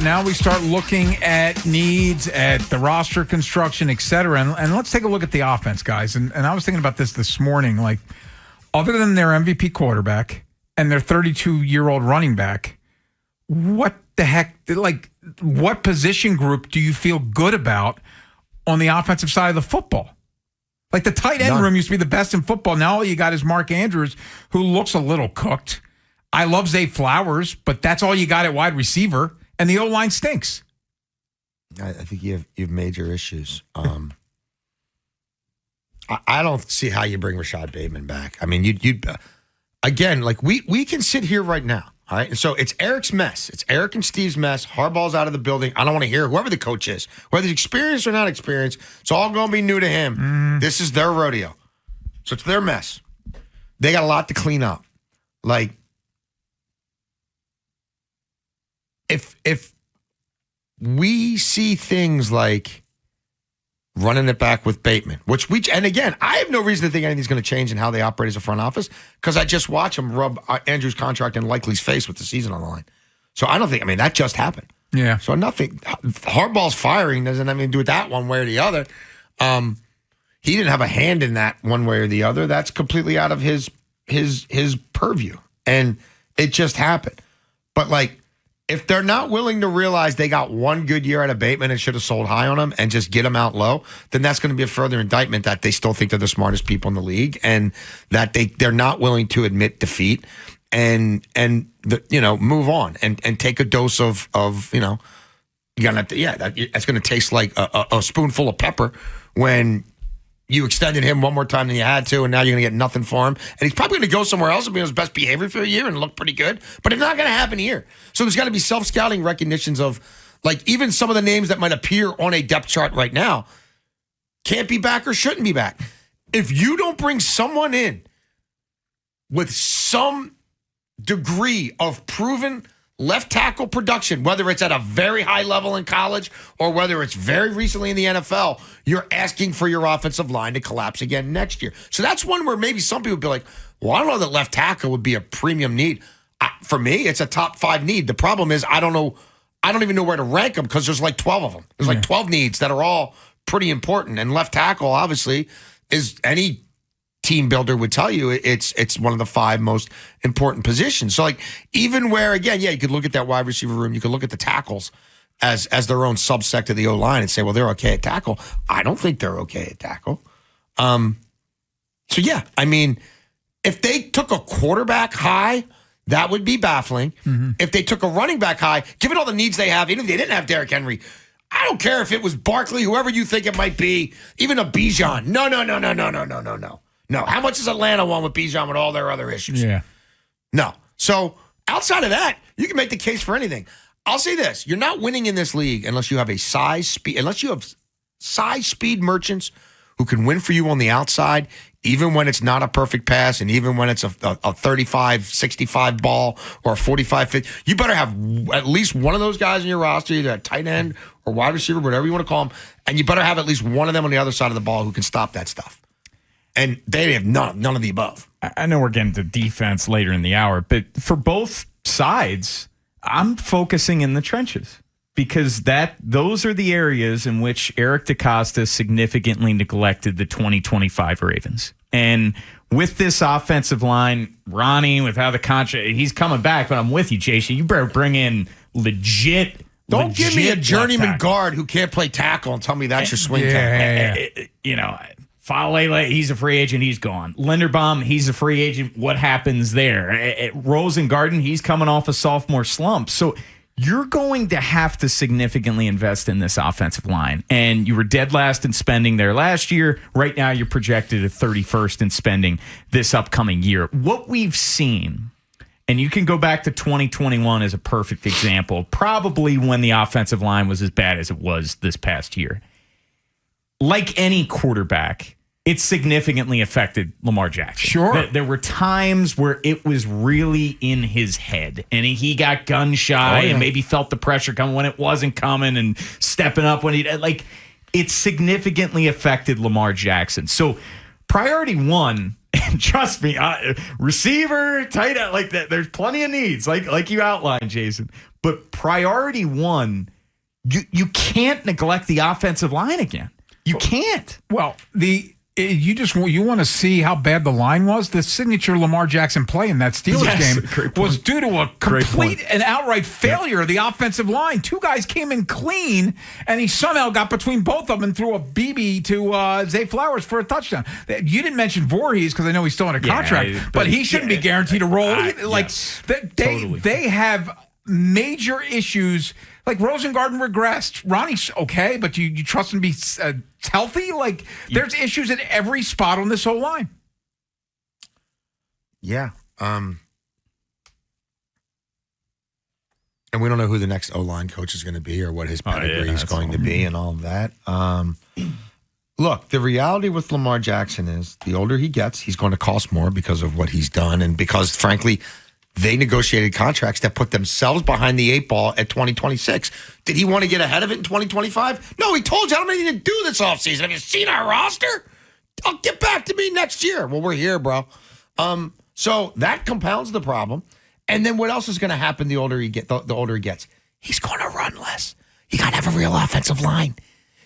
Now we start looking at needs, at the roster construction, et cetera. And let's take a look at the offense, guys. And I was thinking about this morning. Like, other than their MVP quarterback and their 32-year-old running back, what the heck, like, what position group do you feel good about on the offensive side of the football? Like, the tight end room used to be the best in football. Now all you got is Mark Andrews, who looks a little cooked. I love Zay Flowers, but that's all you got at wide receiver. And the O-line stinks. I think you have major issues. I don't see how you bring Rashad Bateman back. I mean, you'd again, like we can sit here right now, all right? And so it's Eric's mess. It's Eric and Steve's mess. Harbaugh's out of the building. I don't want to hear whoever the coach is, whether he's experienced or not experienced. It's all going to be new to him. This is their rodeo. So it's their mess. They got a lot to clean up. Like, if we see things like running it back with Bateman, and again, I have no reason to think anything's going to change in how they operate as a front office because I just watch them rub Andrew's contract in Likely's face with the season on the line. So I don't think, that just happened. Yeah. So nothing, Harbaugh's firing doesn't have anything to do with that one way or the other. He didn't have a hand in that one way or the other. That's completely out of his purview. And it just happened. But like, if they're not willing to realize they got one good year out of Bateman and should have sold high on him and just get him out low, then that's going to be a further indictment that they still think they're the smartest people in the league and that they're not willing to admit defeat and move on and take a dose of that's going to taste like a spoonful of pepper when you extended him one more time than you had to, and now you're going to get nothing for him. And he's probably going to go somewhere else and be on his best behavior for a year and look pretty good. But it's not going to happen here. So there's got to be self-scouting recognitions of, like, even some of the names that might appear on a depth chart right now can't be back or shouldn't be back. If you don't bring someone in with some degree of proven left tackle production, whether it's at a very high level in college or whether it's very recently in the NFL, you're asking for your offensive line to collapse again next year. So that's one where maybe some people would be like, well, I don't know that left tackle would be a premium need. For me, it's a top 5 need. The problem is I don't even know where to rank them because there's like 12 of them. There's like 12 needs that are all pretty important. And left tackle, obviously, is any team builder would tell you it's one of the 5 most important positions. So like even where, again, you could look at that wide receiver room, you could look at the tackles as their own subsect of the O-line and say, well, they're okay at tackle. I don't think they're okay at tackle. So yeah, if they took a quarterback high, that would be baffling. Mm-hmm. If they took a running back high, given all the needs they have, even if they didn't have Derrick Henry, I don't care if it was Barkley, whoever you think it might be, even a Bijan. No. No, how much has Atlanta won with Bijan with all their other issues? Yeah. No. So outside of that, you can make the case for anything. I'll say this. You're not winning in this league unless you have size speed merchants who can win for you on the outside, even when it's not a perfect pass and even when it's a 35-65 ball or a 45-50. You better have at least one of those guys in your roster, either at tight end or wide receiver, whatever you want to call them, and you better have at least one of them on the other side of the ball who can stop that stuff. And they have none of the above. I know we're getting to defense later in the hour, but for both sides, I'm focusing in the trenches because those are the areas in which Eric DeCosta significantly neglected the 2025 Ravens. And with this offensive line, Ronnie, with how the contract, he's coming back, but I'm with you, Jason. You better bring in legit. Don't give me a journeyman guard who can't play tackle and tell me that's your swing tackle. Falele, he's a free agent. He's gone. Linderbaum, he's a free agent. What happens there? Rosengarten, he's coming off a sophomore slump. So you're going to have to significantly invest in this offensive line. And you were dead last in spending there last year. Right now, you're projected at 31st in spending this upcoming year. What we've seen, and you can go back to 2021 as a perfect example, probably when the offensive line was as bad as it was this past year. Like any quarterback, it significantly affected Lamar Jackson. Sure. There were times where it was really in his head, and he got gun shy and maybe felt the pressure coming when it wasn't coming and stepping up when it significantly affected Lamar Jackson. So priority 1, and trust me, receiver, tight end, there's plenty of needs, like you outlined, Jason. But priority one, you can't neglect the offensive line again. You can't. Well, you want to see how bad the line was? The signature Lamar Jackson play in that Steelers game was due to a complete and outright failure of the offensive line. Two guys came in clean, and he somehow got between both of them and threw a BB to Zay Flowers for a touchdown. You didn't mention Voorhees because I know he's still in a contract, but he shouldn't be guaranteed a role. They have major issues. Like Rosengarten regressed. Ronnie's okay, but you trust him to be healthy? Like, there's issues at every spot on this whole line. Yeah. And we don't know who the next O-line coach is going to be or what his pedigree is going to be and all of that. Look, the reality with Lamar Jackson is the older he gets, he's going to cost more because of what he's done and because, frankly, they negotiated contracts that put themselves behind the 8 ball at 2026. Did he want to get ahead of it in 2025? No, he told you, I don't need to do this offseason. Have you seen our roster? I'll get back to me next year. Well, we're here, bro. So that compounds the problem. And then what else is going to happen the older he gets? He's going to run less. You got to have a real offensive line.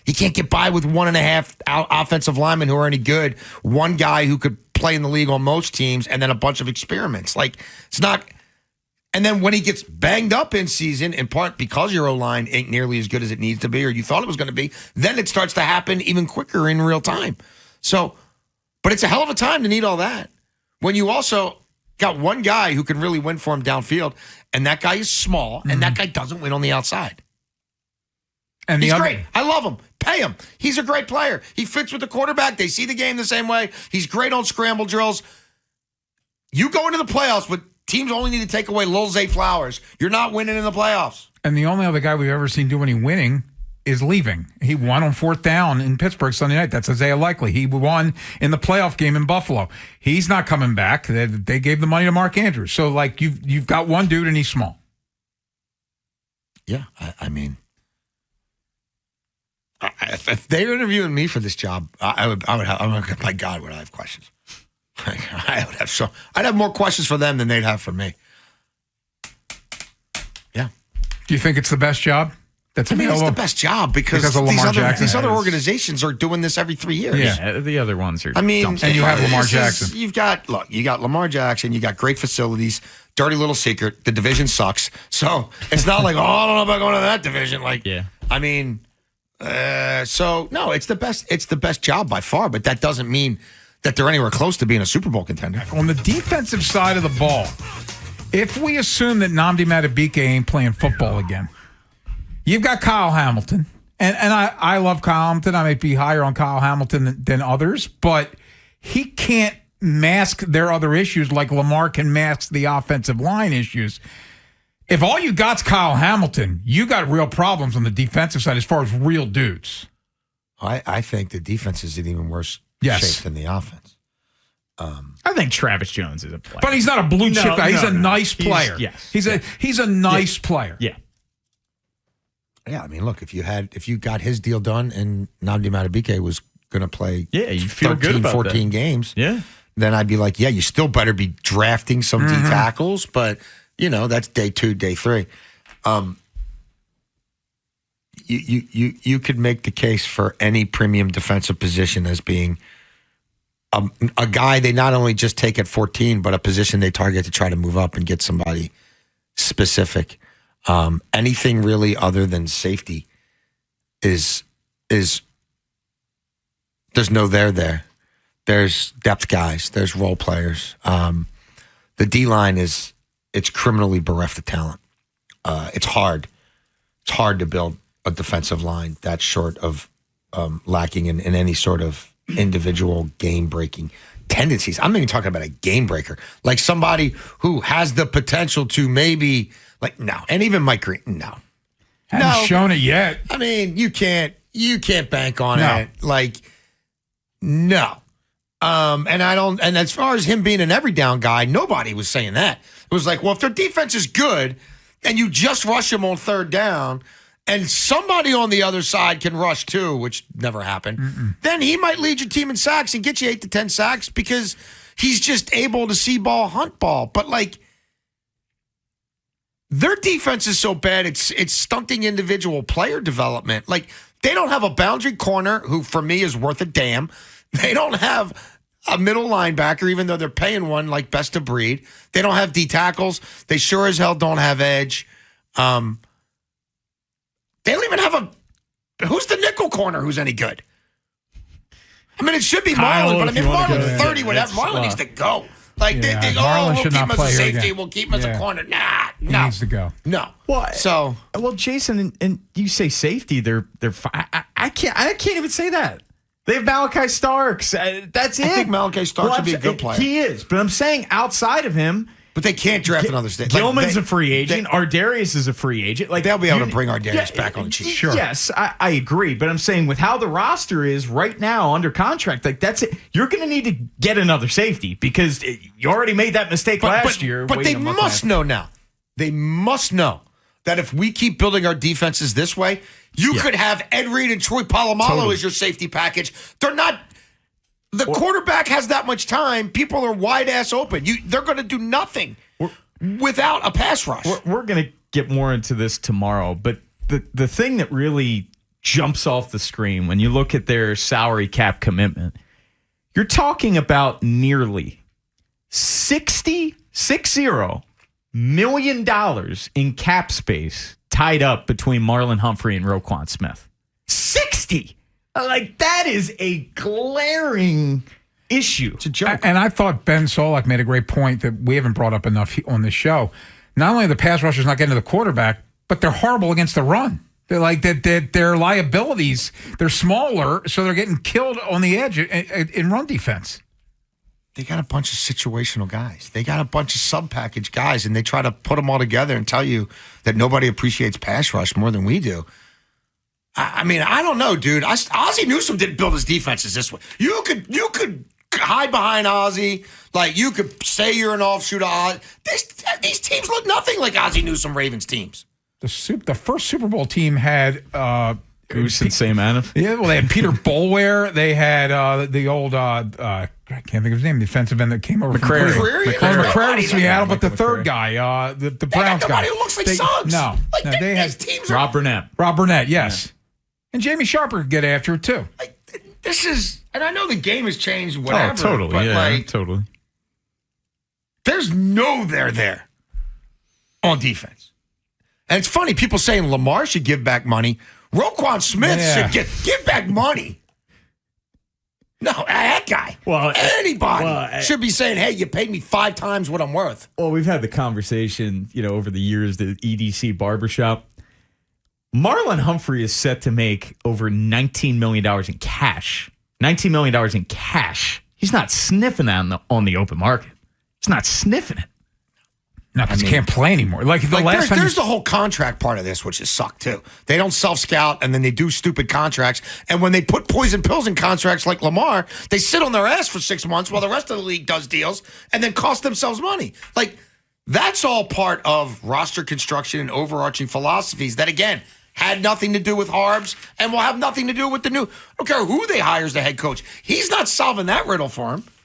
You can't get by with 1.5 offensive linemen who are any good. One guy who could play in the league on most teams, and then a bunch of experiments. Like, it's not. And then when he gets banged up in season, in part because your O-line ain't nearly as good as it needs to be, or you thought it was going to be, then it starts to happen even quicker in real time. So, but it's a hell of a time to need all that. When you also got one guy who can really win for him downfield, and that guy is small, and that guy doesn't win on the outside. And he's great. I love him. Pay him. He's a great player. He fits with the quarterback. They see the game the same way. He's great on scramble drills. You go into the playoffs, but teams only need to take away Lil Zay Flowers. You're not winning in the playoffs. And the only other guy we've ever seen do any winning is leaving. He won on 4th down in Pittsburgh Sunday night. That's Isaiah Likely. He won in the playoff game in Buffalo. He's not coming back. They gave the money to Mark Andrews. So, like, you've got one dude and he's small. Yeah, I mean, if they were interviewing me for this job, I would have, my God, would I have questions? I'd have more questions for them than they'd have for me. Yeah. Do you think it's the best job? It's the best job because these other organizations are doing this every 3 years. Yeah, the other ones are. And you have Lamar Jackson. You got Lamar Jackson. You got great facilities. Dirty little secret. The division sucks. So it's not like, I don't know about going to that division. Like, yeah. I mean, so no, it's the best. It's the best job by far. But that doesn't mean that they're anywhere close to being a Super Bowl contender. On the defensive side of the ball, if we assume that Nnamdi Madubuike ain't playing football again, you've got Kyle Hamilton, and I love Kyle Hamilton. I might be higher on Kyle Hamilton than others, but he can't mask their other issues like Lamar can mask the offensive line issues. If all you got's Kyle Hamilton, you got real problems on the defensive side as far as real dudes. I think the defense is in even worse shape than the offense. I think Travis Jones is a player. But he's not a blue chip guy. He's a nice player. He's a nice player. Yeah. Yeah, I mean, look, if you got his deal done and Nnamdi Madubuike was going to play you feel 13, good about 14 that. Games, then I'd be like, yeah, you still better be drafting some D tackles, but, that's day 2, day 3. You could make the case for any premium defensive position as being a guy they not only just take at 14, but a position they target to try to move up and get somebody specific. Anything really other than safety is there's no there. There's depth guys. There's role players. The D-line it's criminally bereft of talent. It's hard. It's hard to build a defensive line that's short of lacking in any sort of individual game-breaking tendencies. I'm not even talking about a game breaker. Like somebody who has the potential to maybe, no. And even Mike Green, no. Haven't shown it yet. I mean, you can't bank on it. No. And as far as him being an every down guy, nobody was saying that. It was like, well, if their defense is good and you just rush him on 3rd down and somebody on the other side can rush too, which never happened, then he might lead your team in sacks and get you 8 to 10 sacks because he's just able to see ball, hunt ball. But Their defense is so bad, it's stunting individual player development. Like, they don't have a boundary corner who, for me, is worth a damn. They don't have a middle linebacker, even though they're paying one like best of breed. They don't have D tackles. They sure as hell don't have edge. They don't even have who's the nickel corner who's any good? I mean, it should be Kyle, Marlon, but I mean, Marlon 30 would have. It's, Marlon needs to go. Like, Yeah, they Marlon we'll should keep not him as play a here safety. again. We'll keep him as a corner. Nah, He no. needs to go. No. Well, So, well, Jason, and you say safety, they're fine. I can't even say that. They have Malachi Starks. That's it. I think Malachi Starks would be a good player. He is, but I'm saying outside of him, but they can't draft another state. Gilman's a free agent. Ardarius is a free agent. Like, they'll be able to bring Ardarius back on the cheap. Sure. Yes, I agree. But I'm saying with how the roster is right now under contract, like that's it. You're going to need to get another safety because you already made that mistake last year. But they waiting a month must and know now. They must know that if we keep building our defenses this way, you could have Ed Reed and Troy Polamalu as your safety package. They're not. The quarterback has that much time. People are wide ass open. They're going to do nothing without a pass rush. We're going to get more into this tomorrow, but the thing that really jumps off the screen when you look at their salary cap commitment, you're talking about nearly $60 million in cap space tied up between Marlon Humphrey and Roquan Smith. 60! Like, that is a glaring issue. It's a joke. And I thought Ben Solak made a great point that we haven't brought up enough on this show. Not only are the pass rushers not getting to the quarterback, but they're horrible against the run. They're like their liabilities. They're smaller, so they're getting killed on the edge in run defense. They got a bunch of situational guys. They got a bunch of sub-package guys, and they try to put them all together and tell you that nobody appreciates pass rush more than we do. I mean, I don't know, dude. Ozzie Newsome didn't build his defenses this way. You could hide behind Ozzie. Like, you could say you're an offshoot of Ozzie. These teams look nothing like Ozzie Newsome Ravens teams. The first Super Bowl team had Goose and Sam Adams. Yeah, well, they had Peter Boulware. They had the old I can't think of his name. The defensive end that came over McCrary. from McCrary was Seattle, but the McCrary. third guy, the Browns guy, Nobody who looks like Suggs. No, they had these teams are Rob Burnett. Rob Burnett, yes, and Jamie Sharper could get after it too. like, this is, and I know the game has changed, whatever. Oh, totally. But Yeah, totally. there's no there on defense. And it's funny, people saying Lamar should give back money. Roquan Smith should give back money. No, that guy. Well, anybody should be saying, hey, you paid me 5 times what I'm worth. Well, we've had the conversation, over the years, the EDC barbershop. Marlon Humphrey is set to make over $19 million in cash. $19 million in cash. He's not sniffing that on the open market. He's not sniffing it. No, because he can't play anymore. Like the last time. There's the whole contract part of this, which is suck too. They don't self-scout, and then they do stupid contracts. And when they put poison pills in contracts like Lamar, they sit on their ass for 6 months while the rest of the league does deals and then cost themselves money. Like, that's all part of roster construction and overarching philosophies that, again, had nothing to do with Harbs and will have nothing to do with the new. I don't care who they hire as the head coach. He's not solving that riddle for him.